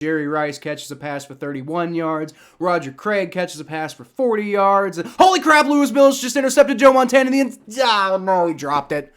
Jerry Rice catches a pass for 31 yards. Roger Craig catches a pass for 40 yards. And holy crap, Louis Mills just intercepted Joe Montana in the end. Oh, no, he dropped it.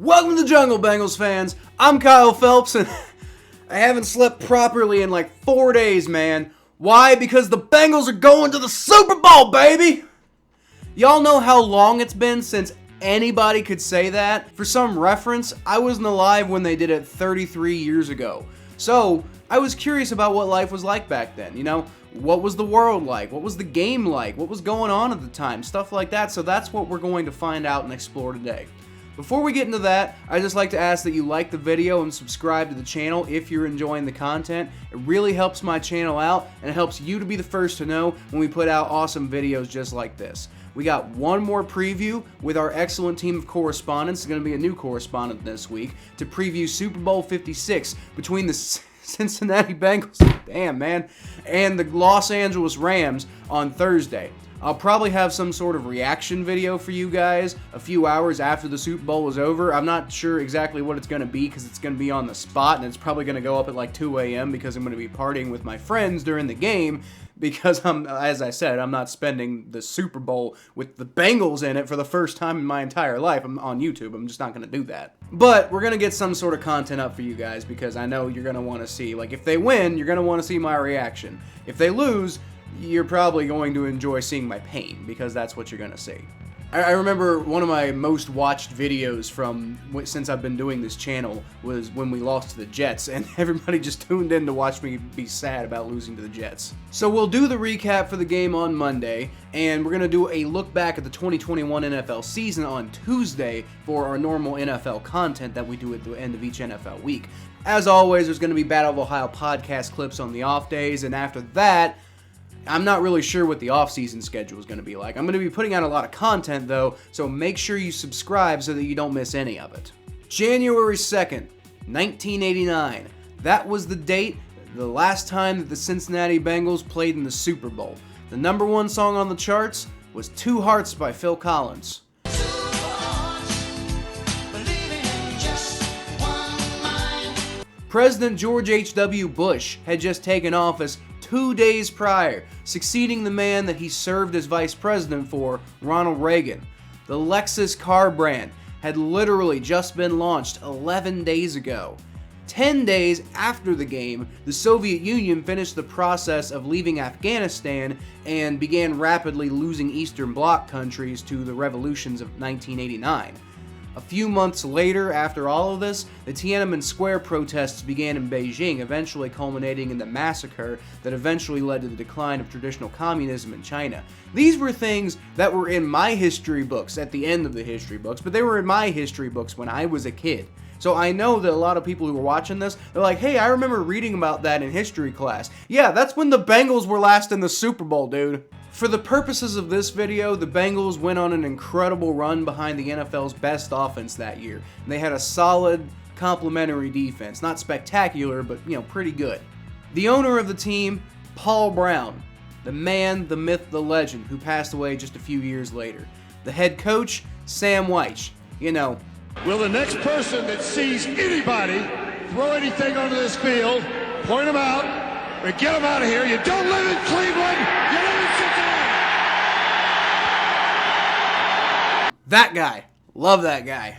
Welcome to the Jungle, Bengals fans. I'm Kyle Phelps, and I haven't slept properly in like 4 days, man. Why? Because the Bengals are going to the Super Bowl, baby! Y'all know how long it's been since anybody could say that? For some reference, I wasn't alive when they did it 33 years ago. So, I was curious about what life was like back then, you know? What was the world like? What was the game like? What was going on at the time? Stuff like that. So that's what we're going to find out and explore today. Before we get into that, I'd just like to ask that you like the video and subscribe to the channel if you're enjoying the content. It really helps my channel out, and it helps you to be the first to know when we put out awesome videos just like this. We got one more preview with our excellent team of correspondents. It's going to be a new correspondent this week to preview Super Bowl 56 between the Cincinnati Bengals, damn man, and the Los Angeles Rams on Thursday. I'll probably have some sort of reaction video for you guys a few hours after the Super Bowl is over. I'm not sure exactly what it's going to be because it's going to be on the spot, and it's probably going to go up at like 2 a.m. because I'm going to be partying with my friends during the game because as I said, I'm not spending the Super Bowl with the Bengals in it for the first time in my entire life. I'm on YouTube. I'm just not going to do that. But we're going to get some sort of content up for you guys because I know you're going to want to see, like if they win, you're going to want to see my reaction. If they lose, you're probably going to enjoy seeing my pain, because that's what you're going to see. I remember one of my most watched videos since I've been doing this channel was when we lost to the Jets, and everybody just tuned in to watch me be sad about losing to the Jets. So we'll do the recap for the game on Monday, and we're going to do a look back at the 2021 NFL season on Tuesday for our normal NFL content that we do at the end of each NFL week. As always, there's going to be Battle of Ohio podcast clips on the off days, and after that, I'm not really sure what the off-season schedule is going to be like. I'm going to be putting out a lot of content, though, so make sure you subscribe so that you don't miss any of it. January 2nd, 1989. That was the date, the last time that the Cincinnati Bengals played in the Super Bowl. The number one song on the charts was Two Hearts by Phil Collins. President George H.W. Bush had just taken office 2 days prior, succeeding the man that he served as vice president for, Ronald Reagan. The Lexus car brand had literally just been launched 11 days ago. 10 days after the game, the Soviet Union finished the process of leaving Afghanistan and began rapidly losing Eastern Bloc countries to the revolutions of 1989. A few months later, after all of this, the Tiananmen Square protests began in Beijing, eventually culminating in the massacre that eventually led to the decline of traditional communism in China. These were things that were in my history books at the end of the history books, but they were in my history books when I was a kid. So I know that a lot of people who are watching this, they're like, hey, I remember reading about that in history class. Yeah, that's when the Bengals were last in the Super Bowl, dude. For the purposes of this video, the Bengals went on an incredible run behind the NFL's best offense that year. And they had a solid, complementary defense. Not spectacular, but, pretty good. The owner of the team, Paul Brown. The man, the myth, the legend, who passed away just a few years later. The head coach, Sam Wyche. Will the next person that sees anybody throw anything onto this field, point them out, and get them out of here. You don't live in Cleveland, you live in Cincinnati. That guy. Love that guy.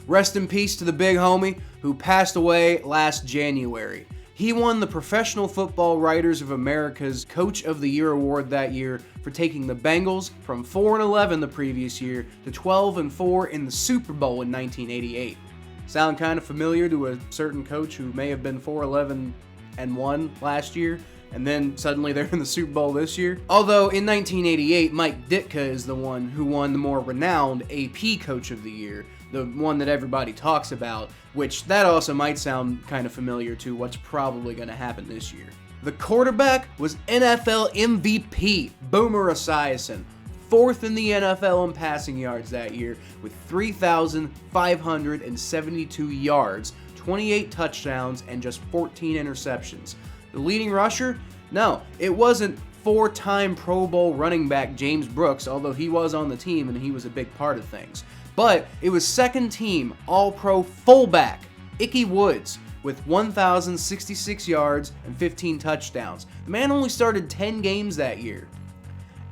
Rest in peace to the big homie who passed away last January. He won the Professional Football Writers of America's Coach of the Year award that year for taking the Bengals from 4-11 the previous year to 12-4 in the Super Bowl in 1988. Sound kind of familiar to a certain coach who may have been 4-11-1 last year, and then suddenly they're in the Super Bowl this year? Although in 1988, Mike Ditka is the one who won the more renowned AP Coach of the Year, the one that everybody talks about, which that also might sound kind of familiar to what's probably going to happen this year. The quarterback was NFL MVP Boomer Esiason, fourth in the NFL in passing yards that year with 3,572 yards, 28 touchdowns and just 14 interceptions. The leading rusher? No, it wasn't four-time Pro Bowl running back James Brooks, although he was on the team and he was a big part of things. But it was second-team All-Pro fullback Ickey Woods with 1,066 yards and 15 touchdowns. The man only started 10 games that year.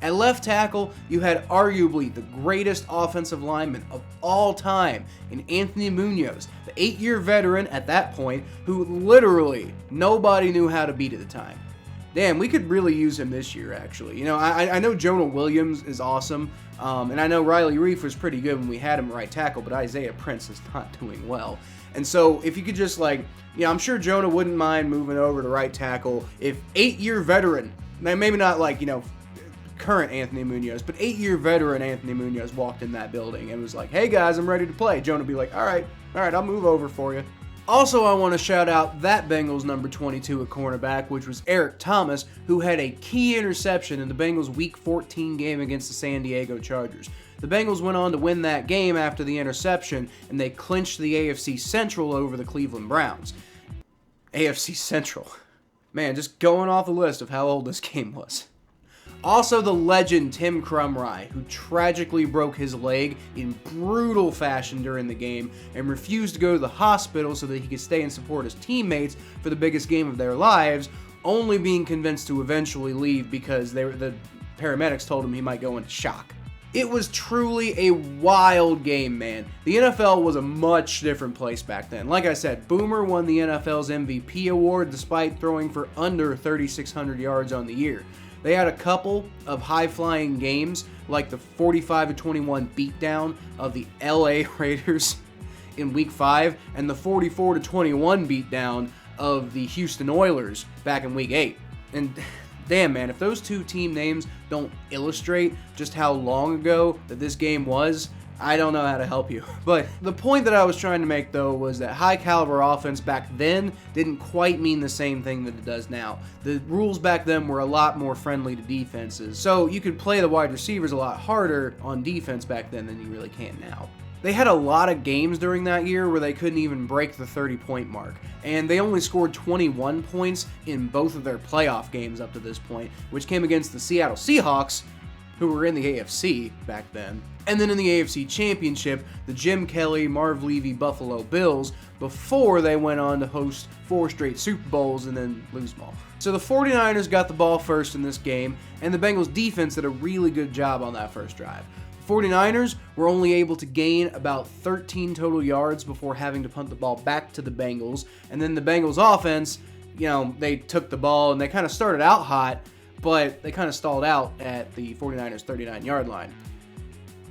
At left tackle, you had arguably the greatest offensive lineman of all time in Anthony Munoz, the 8-year veteran at that point who literally nobody knew how to beat at the time. Damn, we could really use him this year, actually. You know, I know Jonah Williams is awesome, and I know Riley Reif was pretty good when we had him at right tackle, but Isaiah Prince is not doing well. And so if you could just I'm sure Jonah wouldn't mind moving over to right tackle if 8-year veteran, maybe not current Anthony Munoz, but 8-year veteran Anthony Munoz walked in that building and was like, hey guys, I'm ready to play. Jonah would be like, all right, I'll move over for you. Also, I want to shout out that Bengals number 22 at cornerback, which was Eric Thomas, who had a key interception in the Bengals Week 14 game against the San Diego Chargers. The Bengals went on to win that game after the interception, and they clinched the AFC Central over the Cleveland Browns. AFC Central. Man, just going off the list of how old this game was. Also, the legend Tim Krumrie, who tragically broke his leg in brutal fashion during the game and refused to go to the hospital so that he could stay and support his teammates for the biggest game of their lives, only being convinced to eventually leave because the paramedics told him he might go into shock. It was truly a wild game, man. The NFL was a much different place back then. Like I said, Boomer won the NFL's MVP award despite throwing for under 3,600 yards on the year. They had a couple of high-flying games, like the 45-21 beatdown of the LA Raiders in Week 5, and the 44-21 beatdown of the Houston Oilers back in Week 8. And damn, man, if those two team names don't illustrate just how long ago that this game was, I don't know how to help you. But the point that I was trying to make, though, was that high-caliber offense back then didn't quite mean the same thing that it does now. The rules back then were a lot more friendly to defenses, so you could play the wide receivers a lot harder on defense back then than you really can now. They had a lot of games during that year where they couldn't even break the 30-point mark, and they only scored 21 points in both of their playoff games up to this point, which came against the Seattle Seahawks, who were in the AFC back then, and then in the AFC Championship, the Jim Kelly, Marv Levy Buffalo Bills, before they went on to host 4 straight Super Bowls and then lose them all. So the 49ers got the ball first in this game, and the Bengals defense did a really good job on that first drive. The 49ers were only able to gain about 13 total yards before having to punt the ball back to the Bengals, and then the Bengals offense, they took the ball and they kind of started out hot, but they kind of stalled out at the 49ers 39-yard line.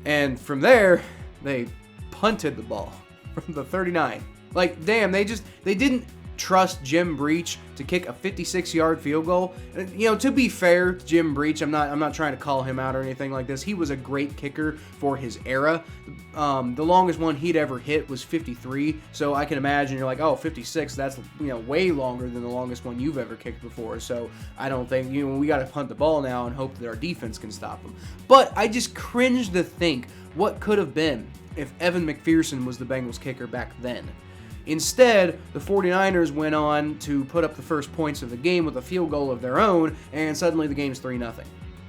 And from there, they punted the ball from the 39. Damn, they didn't trust Jim Breach to kick a 56-yard field goal. To be fair to Jim Breach, I'm not trying to call him out or anything like this. He was a great kicker for his era. The longest one he'd ever hit was 53, so I can imagine you're like, oh, 56, that's way longer than the longest one you've ever kicked before. So I don't think we got to punt the ball now and hope that our defense can stop them. But I just cringe to think what could have been if Evan McPherson was the Bengals kicker back then. Instead, the 49ers went on to put up the first points of the game with a field goal of their own, and suddenly the game's 3-0.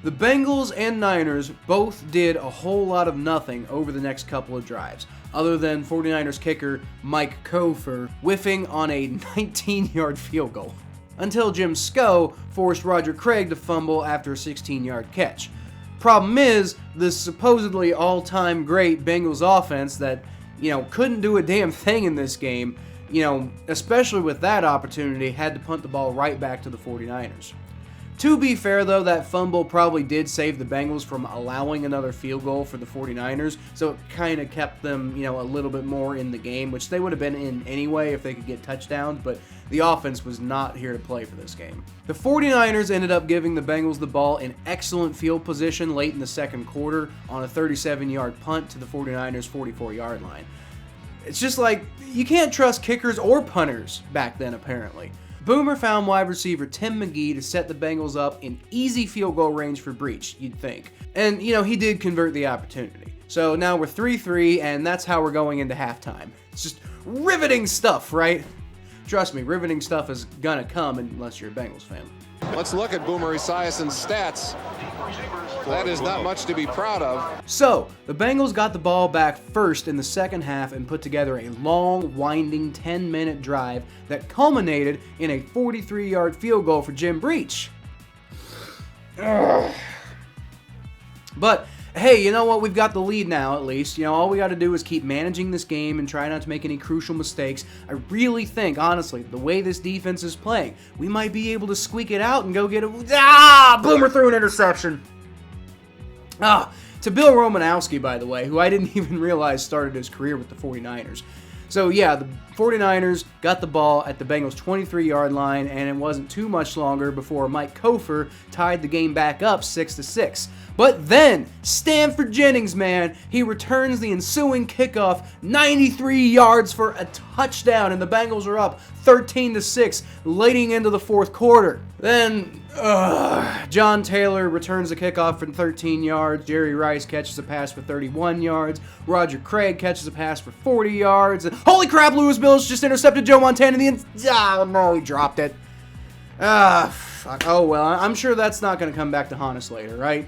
The Bengals and Niners both did a whole lot of nothing over the next couple of drives, other than 49ers kicker Mike Kofer whiffing on a 19-yard field goal, until Jim Sco forced Roger Craig to fumble after a 16-yard catch. Problem is, this supposedly all-time great Bengals offense that couldn't do a damn thing in this game, especially with that opportunity, had to punt the ball right back to the 49ers. To be fair, though, that fumble probably did save the Bengals from allowing another field goal for the 49ers, so it kind of kept them, a little bit more in the game, which they would have been in anyway if they could get touchdowns, but the offense was not here to play for this game. The 49ers ended up giving the Bengals the ball in excellent field position late in the second quarter on a 37-yard punt to the 49ers' 44-yard line. It's just you can't trust kickers or punters back then, apparently. Boomer found wide receiver Tim McGee to set the Bengals up in easy field goal range for Breach, you'd think. And, he did convert the opportunity. So now we're 3-3, and that's how we're going into halftime. It's just riveting stuff, right? Trust me, riveting stuff is gonna come unless you're a Bengals fan. Let's look at Boomer Esiason's stats. That is not much to be proud of. So, the Bengals got the ball back first in the second half and put together a long, winding 10-minute drive that culminated in a 43-yard field goal for Jim Breach. Ugh. But, hey, you know what? We've got the lead now, at least. You know, all we got to do is keep managing this game and try not to make any crucial mistakes. I really think, honestly, the way this defense is playing, we might be able to squeak it out and go get a... Boomer threw an interception. To Bill Romanowski, by the way, who I didn't even realize started his career with the 49ers. So, yeah, the 49ers got the ball at the Bengals' 23-yard line, and it wasn't too much longer before Mike Kofer tied the game back up 6-6. But then, Stanford Jennings, man, he returns the ensuing kickoff 93 yards for a touchdown, and the Bengals are up 13-6, leading into the fourth quarter. Then, John Taylor returns the kickoff for 13 yards. Jerry Rice catches a pass for 31 yards. Roger Craig catches a pass for 40 yards. And holy crap, Louis Bills just intercepted Joe Montana in the end. No, he dropped it. Fuck. Oh, well, I'm sure that's not going to come back to haunt us later, right?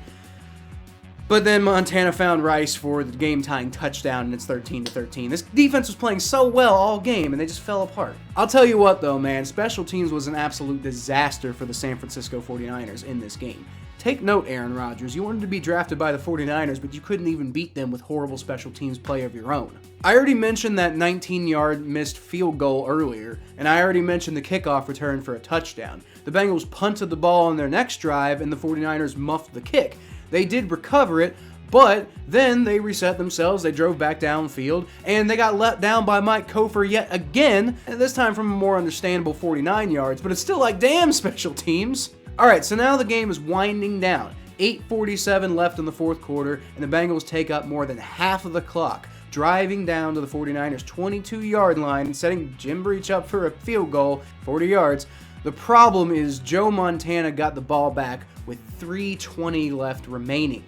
But then Montana found Rice for the game-tying touchdown, and it's 13-13. This defense was playing so well all game, and they just fell apart. I'll tell you what, though, man. Special teams was an absolute disaster for the San Francisco 49ers in this game. Take note, Aaron Rodgers. You wanted to be drafted by the 49ers, but you couldn't even beat them with horrible special teams play of your own. I already mentioned that 19-yard missed field goal earlier, and I already mentioned the kickoff return for a touchdown. The Bengals punted the ball on their next drive, and the 49ers muffed the kick. They did recover it, but then they reset themselves, they drove back downfield, and they got let down by Mike Kofer yet again, and this time from a more understandable 49 yards, but it's still like, damn, special teams. Alright, so now the game is winding down. 8:47 left in the fourth quarter, and the Bengals take up more than half of the clock, driving down to the 49ers' 22-yard line and setting Jim Breach up for a field goal, 40 yards. The problem is Joe Montana got the ball back with 3:20 left remaining.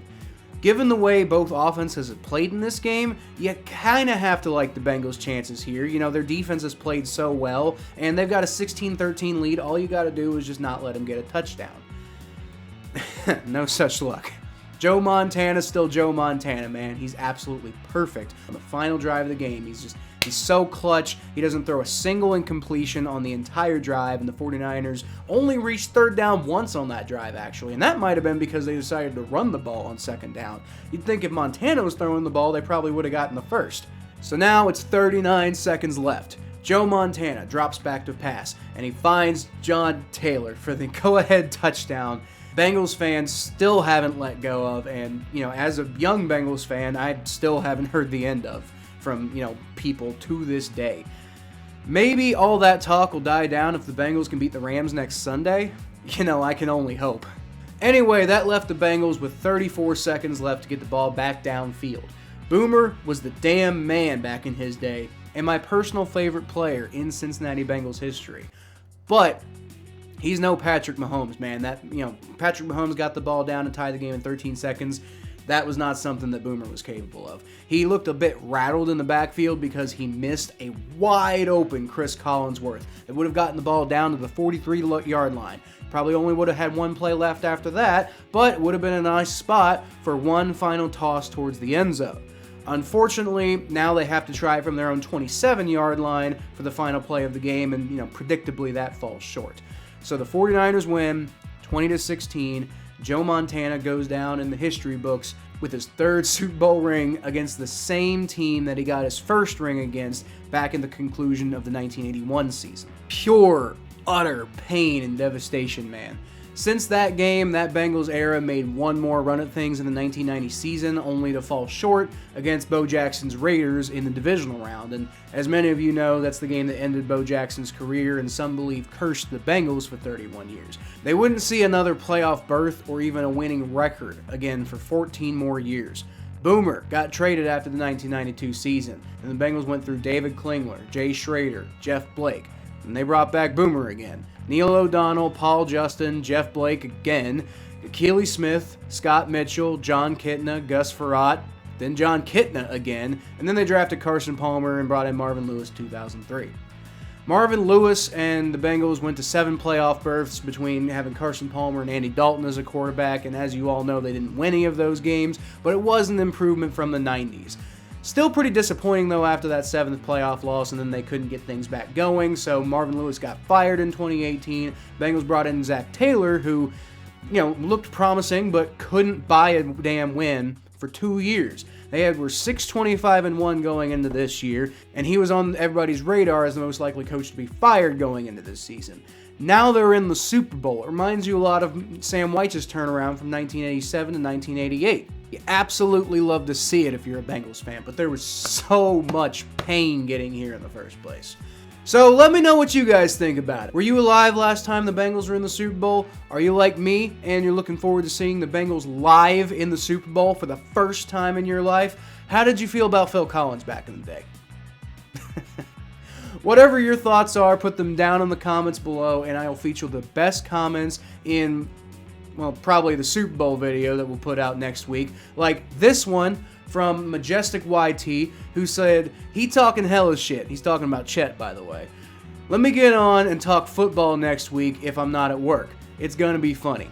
Given the way both offenses have played in this game, you kind of have to like the Bengals' chances here. You know, their defense has played so well, and they've got a 16-13 lead. All you got to do is just not let them get a touchdown. No such luck. Joe Montana's still Joe Montana, man. He's absolutely perfect on the final drive of the game. He's so clutch. He doesn't throw a single incompletion on the entire drive, and the 49ers only reached third down once on that drive, actually, and that might have been because they decided to run the ball on second down. You'd think if Montana was throwing the ball, they probably would have gotten the first. So now it's 39 seconds left. Joe Montana drops back to pass, and he finds John Taylor for the go-ahead touchdown. Bengals fans still haven't let go of, and, you know, as a young Bengals fan, I still haven't heard the end of from, you know, people to this day. Maybe all that talk will die down if the Bengals can beat the Rams next Sunday. You know, I can only hope. Anyway, that left the Bengals with 34 seconds left to get the ball back downfield. Boomer was the damn man back in his day, and my personal favorite player in Cincinnati Bengals history. But he's no Patrick Mahomes, man. Patrick Mahomes got the ball down and tied the game in 13 seconds. That was not something that Boomer was capable of. He looked a bit rattled in the backfield because he missed a wide open Chris Collinsworth that would have gotten the ball down to the 43-yard line. Probably only would have had one play left after that, but it would have been a nice spot for one final toss towards the end zone. Unfortunately, now they have to try it from their own 27-yard line for the final play of the game, and, you know, predictably that falls short. So the 49ers win 20-16. Joe Montana goes down in the history books with his third Super Bowl ring against the same team that he got his first ring against back in the conclusion of the 1981 season. Pure, utter pain and devastation, man. Since that game, that Bengals era made one more run at things in the 1990 season, only to fall short against Bo Jackson's Raiders in the divisional round. And as many of you know, that's the game that ended Bo Jackson's career and some believe cursed the Bengals for 31 years. They wouldn't see another playoff berth or even a winning record again for 14 more years. Boomer got traded after the 1992 season, and the Bengals went through David Klingler, Jay Schrader, Jeff Blake, and they brought back Boomer again. Neil O'Donnell, Paul Justin, Jeff Blake again, Keely Smith, Scott Mitchell, John Kitna, Gus Farrat, then John Kitna again, and then they drafted Carson Palmer and brought in Marvin Lewis in 2003. Marvin Lewis and the Bengals went to 7 playoff berths between having Carson Palmer and Andy Dalton as a quarterback, and as you all know, they didn't win any of those games, but it was an improvement from the 90s. Still pretty disappointing, though, after that 7th playoff loss, and then they couldn't get things back going, so Marvin Lewis got fired in 2018. Bengals brought in Zach Taylor, who, looked promising, but couldn't buy a damn win for 2 years. They were 6-25-1 going into this year, and he was on everybody's radar as the most likely coach to be fired going into this season. Now they're in the Super Bowl. It reminds you a lot of Sam Weitz's turnaround from 1987 to 1988. You absolutely love to see it if you're a Bengals fan, but there was so much pain getting here in the first place. So let me know what you guys think about it. Were you alive last time the Bengals were in the Super Bowl? Are you like me and you're looking forward to seeing the Bengals live in the Super Bowl for the first time in your life? How did you feel about Phil Collins back in the day? Whatever your thoughts are, put them down in the comments below, and I will feature the best comments in, probably the Super Bowl video that we'll put out next week. Like this one from Majestic YT, who said, he talking hella shit. He's talking about Chet, by the way. Let me get on and talk football next week if I'm not at work. It's gonna be funny.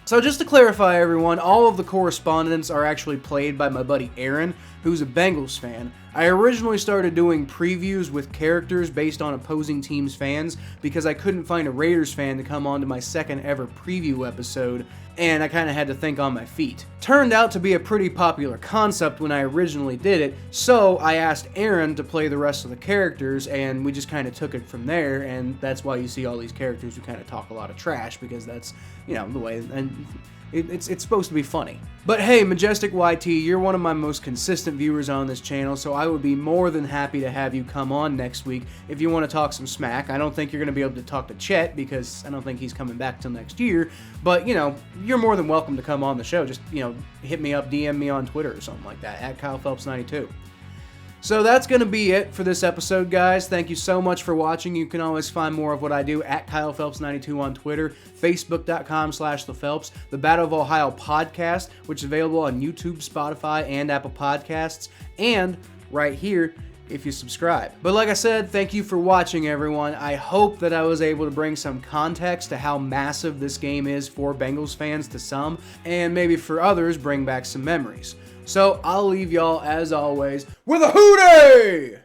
So just to clarify, everyone, all of the correspondents are actually played by my buddy Aaron, who's a Bengals fan. I originally started doing previews with characters based on opposing teams' fans because I couldn't find a Raiders fan to come on to my second ever preview episode, and I kind of had to think on my feet. Turned out to be a pretty popular concept when I originally did it, so I asked Aaron to play the rest of the characters, and we just kind of took it from there, and that's why you see all these characters who kind of talk a lot of trash, because that's, the way, and it's supposed to be funny. But hey, Majestic YT, you're one of my most consistent viewers on this channel, so I would be more than happy to have you come on next week if you want to talk some smack. I don't think you're going to be able to talk to Chet because I don't think he's coming back till next year, but, you're more than welcome to come on the show. Just, hit me up, DM me on Twitter or something like that, at KylePhelps92. So that's going to be it for this episode, guys. Thank you so much for watching. You can always find more of what I do at KylePhelps92 on Twitter, Facebook.com/ThePhelps, the Battle of Ohio podcast, which is available on YouTube, Spotify, and Apple Podcasts, and right here if you subscribe. But like I said, thank you for watching, everyone. I hope that I was able to bring some context to how massive this game is for Bengals fans to some, and maybe for others bring back some memories. So I'll leave y'all, as always, with a hootie!